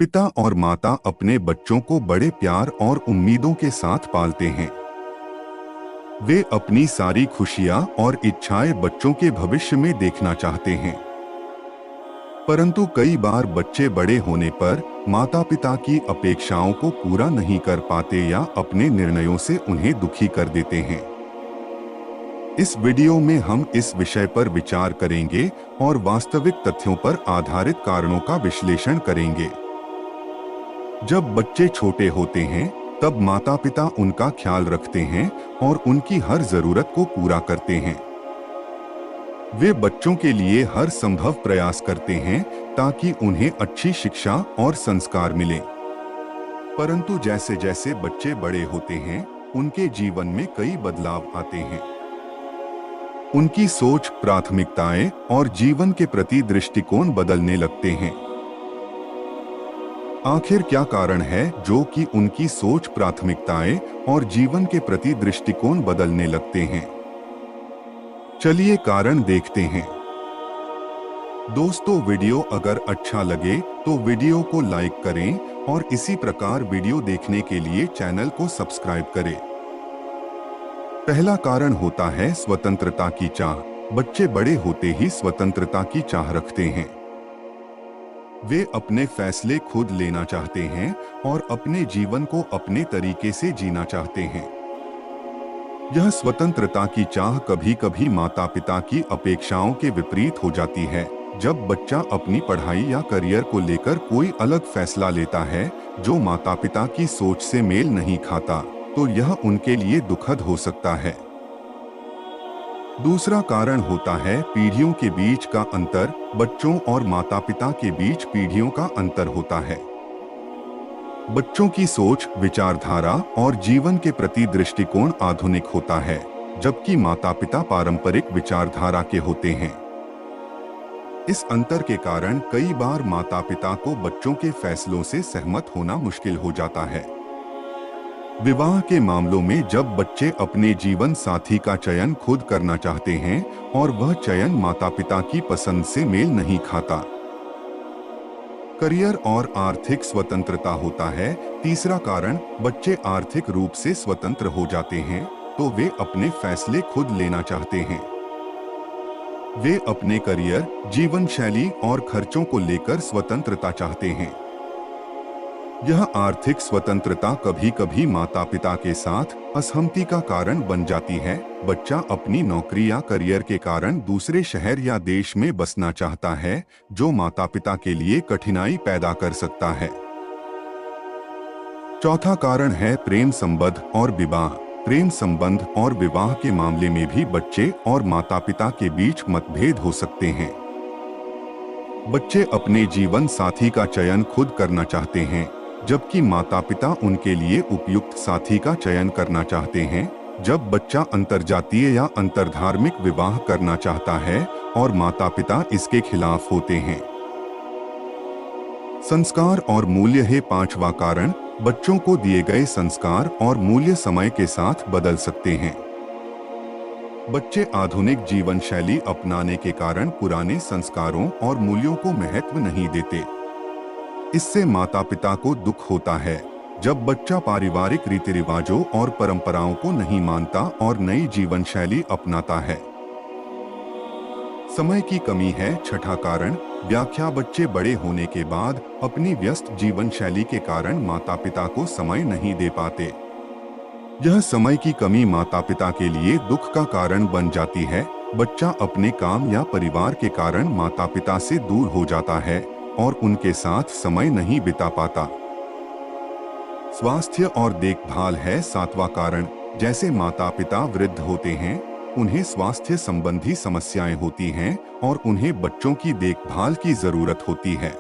पिता और माता अपने बच्चों को बड़े प्यार और उम्मीदों के साथ पालते हैं। वे अपनी सारी खुशियां और इच्छाएं बच्चों के भविष्य में देखना चाहते हैं। परंतु कई बार बच्चे बड़े होने पर माता पिता की अपेक्षाओं को पूरा नहीं कर पाते या अपने निर्णयों से उन्हें दुखी कर देते हैं। इस वीडियो में हम इस विषय पर विचार करेंगे और वास्तविक तथ्यों पर आधारित कारणों का विश्लेषण करेंगे। जब बच्चे छोटे होते हैं तब माता पिता उनका ख्याल रखते हैं और उनकी हर जरूरत को पूरा करते हैं। वे बच्चों के लिए हर संभव प्रयास करते हैं ताकि उन्हें अच्छी शिक्षा और संस्कार मिले। परंतु जैसे जैसे बच्चे बड़े होते हैं उनके जीवन में कई बदलाव आते हैं। उनकी सोच, प्राथमिकताएं और जीवन के प्रति दृष्टिकोण बदलने लगते हैं। आखिर क्या कारण है जो कि उनकी सोच, प्राथमिकताएं और जीवन के प्रति दृष्टिकोण बदलने लगते हैं? चलिए कारण देखते हैं। दोस्तों, वीडियो अगर अच्छा लगे तो वीडियो को लाइक करें और इसी प्रकार वीडियो देखने के लिए चैनल को सब्सक्राइब करें। पहला कारण होता है स्वतंत्रता की चाह। बच्चे बड़े होते ही स्वतंत्रता की चाह रखते हैं। वे अपने फैसले खुद लेना चाहते हैं और अपने जीवन को अपने तरीके से जीना चाहते हैं। यह स्वतंत्रता की चाह कभी कभी माता पिता की अपेक्षाओं के विपरीत हो जाती है। जब बच्चा अपनी पढ़ाई या करियर को लेकर कोई अलग फैसला लेता है जो माता पिता की सोच से मेल नहीं खाता, तो यह उनके लिए दुखद हो सकता है। दूसरा कारण होता है पीढ़ियों के बीच का अंतर। बच्चों और माता पिता के बीच पीढ़ियों का अंतर होता है। बच्चों की सोच, विचारधारा और जीवन के प्रति दृष्टिकोण आधुनिक होता है, जबकि माता पिता पारंपरिक विचारधारा के होते हैं। इस अंतर के कारण कई बार माता पिता को बच्चों के फैसलों से सहमत होना मुश्किल हो जाता है। विवाह के मामलों में जब बच्चे अपने जीवन साथी का चयन खुद करना चाहते हैं और वह चयन माता पिता की पसंद से मेल नहीं खाता। करियर और आर्थिक स्वतंत्रता होता है। तीसरा कारण, बच्चे आर्थिक रूप से स्वतंत्र हो जाते हैं तो वे अपने फैसले खुद लेना चाहते हैं। वे अपने करियर, जीवन शैली और खर्चों को लेकर स्वतंत्रता चाहते हैं। यह आर्थिक स्वतंत्रता कभी कभी माता पिता के साथ असहमति का कारण बन जाती है। बच्चा अपनी नौकरी या करियर के कारण दूसरे शहर या देश में बसना चाहता है, जो माता पिता के लिए कठिनाई पैदा कर सकता है। चौथा कारण है प्रेम संबंध और विवाह। प्रेम संबंध और विवाह के मामले में भी बच्चे और माता पिता के बीच मतभेद हो सकते हैं। बच्चे अपने जीवन साथी का चयन खुद करना चाहते हैं, जबकि माता पिता उनके लिए उपयुक्त साथी का चयन करना चाहते हैं। जब बच्चा अंतरजातीय या अंतरधार्मिक विवाह करना चाहता है और माता पिता इसके खिलाफ होते हैं। संस्कार और मूल्य है पांचवा कारण। बच्चों को दिए गए संस्कार और मूल्य समय के साथ बदल सकते हैं। बच्चे आधुनिक जीवन शैली अपनाने के कारण पुराने संस्कारों और मूल्यों को महत्व नहीं देते। इससे माता पिता को दुख होता है जब बच्चा पारिवारिक रीति रिवाजों और परंपराओं को नहीं मानता और नई जीवन शैली अपनाता है। समय की कमी है छठा कारण। व्याख्या, बच्चे बड़े होने के बाद अपनी व्यस्त जीवन शैली के कारण माता पिता को समय नहीं दे पाते। यह समय की कमी माता पिता के लिए दुख का कारण बन जाती है। बच्चा अपने काम या परिवार के कारण माता पिता से दूर हो जाता है और उनके साथ समय नहीं बिता पाता। स्वास्थ्य और देखभाल है सातवां कारण। जैसे माता पिता वृद्ध होते हैं, उन्हें स्वास्थ्य संबंधी समस्याएं होती हैं और उन्हें बच्चों की देखभाल की जरूरत होती है।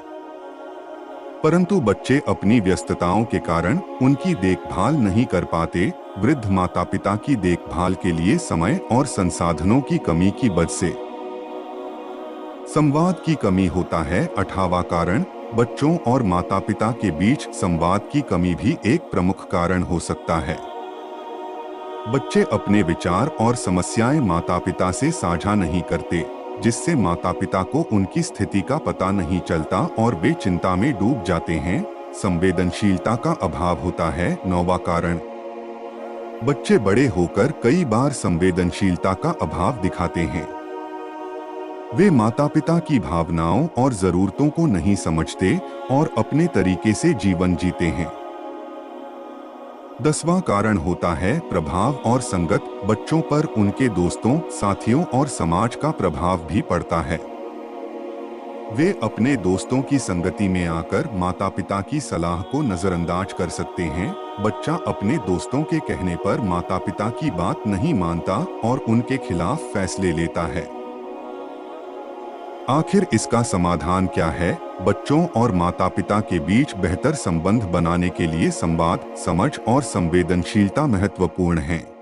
परंतु बच्चे अपनी व्यस्तताओं के कारण उनकी देखभाल नहीं कर पाते। वृद्ध माता पिता की देखभाल के लिए समय और संसाधनों की कमी की वजह से संवाद की कमी होता है। आठवां कारण, बच्चों और माता पिता के बीच संवाद की कमी भी एक प्रमुख कारण हो सकता है। बच्चे अपने विचार और समस्याएं माता पिता से साझा नहीं करते। जिससे माता पिता को उनकी स्थिति का पता नहीं चलता और वे चिंता में डूब जाते हैं। संवेदनशीलता का अभाव होता है। 9वां कारण, बच्चे बड़े होकर कई बार संवेदनशीलता का अभाव दिखाते हैं। वे माता पिता की भावनाओं और जरूरतों को नहीं समझते और अपने तरीके से जीवन जीते हैं। 10वां कारण होता है प्रभाव और संगत। बच्चों पर उनके दोस्तों, साथियों और समाज का प्रभाव भी पड़ता है। वे अपने दोस्तों की संगति में आकर माता पिता की सलाह को नजरअंदाज कर सकते हैं। बच्चा अपने दोस्तों के कहने पर माता पिता की बात नहीं मानता और उनके खिलाफ फैसले लेता है। आखिर इसका समाधान क्या है? बच्चों और माता पिता के बीच बेहतर संबंध बनाने के लिए संवाद, समझ और संवेदनशीलता महत्वपूर्ण हैं।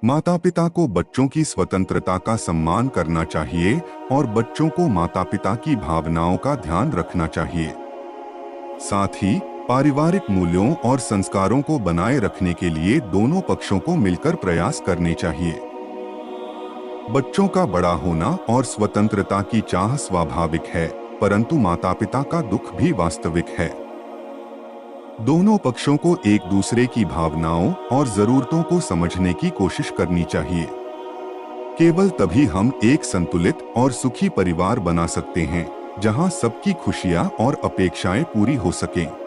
माता पिता को बच्चों की स्वतंत्रता का सम्मान करना चाहिए और बच्चों को माता पिता की भावनाओं का ध्यान रखना चाहिए। साथ ही पारिवारिक मूल्यों और संस्कारों को बनाए रखने के लिए दोनों पक्षों को मिलकर प्रयास करने चाहिए। बच्चों का बड़ा होना और स्वतंत्रता की चाह स्वाभाविक है, परंतु माता पिता का दुख भी वास्तविक है। दोनों पक्षों को एक दूसरे की भावनाओं और जरूरतों को समझने की कोशिश करनी चाहिए। केवल तभी हम एक संतुलित और सुखी परिवार बना सकते हैं, जहां सबकी खुशियां और अपेक्षाएं पूरी हो सकें।